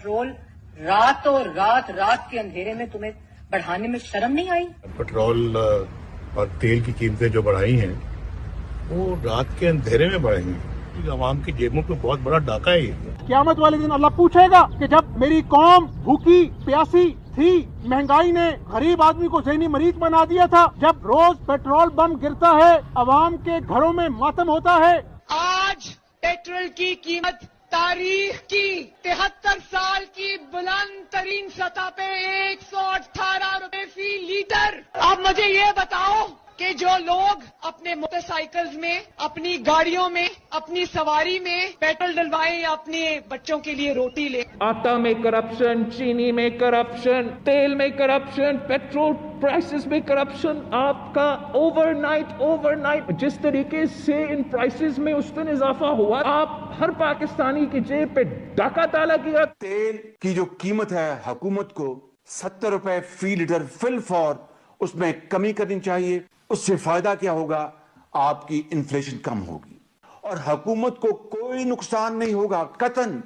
Petrol रात के अंधेरे में तुम्हें बढ़ाने में शर्म नहीं आई? पेट्रोल और तेल की कीमतें जो बढ़ाई हैं वो रात के अंधेरे में बढ़ेंगी। आवाम की जेबों पे बहुत बड़ा डाका है ये। क़यामत वाले दिन अल्लाह पूछेगा कि जब मेरी कौम भूखी प्यासी थी, महंगाई ने गरीब आदमी को ज़हनी मरीज बना दिया था, जब रोज पेट्रोल बम गिरता है, अवाम के घरों में मातम होता है। आज पेट्रोल की कीमत तारीख की 73 साल की बुलंद तरीन सतह पे 118 रुपए फी लीटर। अब मुझे ये बताओ कि जो लोग अपने मोटरसाइकिल्स में, अपनी गाड़ियों में, अपनी सवारी में पेट्रोल डलवाएं या अपने बच्चों के लिए रोटी ले। आटा में करप्शन, चीनी में करप्शन, तेल में करप्शन, पेट्रोल प्राइसेस में करप्शन, आपका ओवरनाइट जिस तरीके से इन प्राइसेस में उस दिन इजाफा हुआ, आप हर पाकिस्तानी की जेब पे डाका ताला किया। तेल की जो कीमत है हुकूमत को 70 रुपए फी लीटर फिल फॉर, उसमें कमी करनी चाहिए। उससे फायदा क्या होगा? आपकी इन्फ्लेशन कम होगी और हुकूमत को कोई नुकसान नहीं होगा, कतन।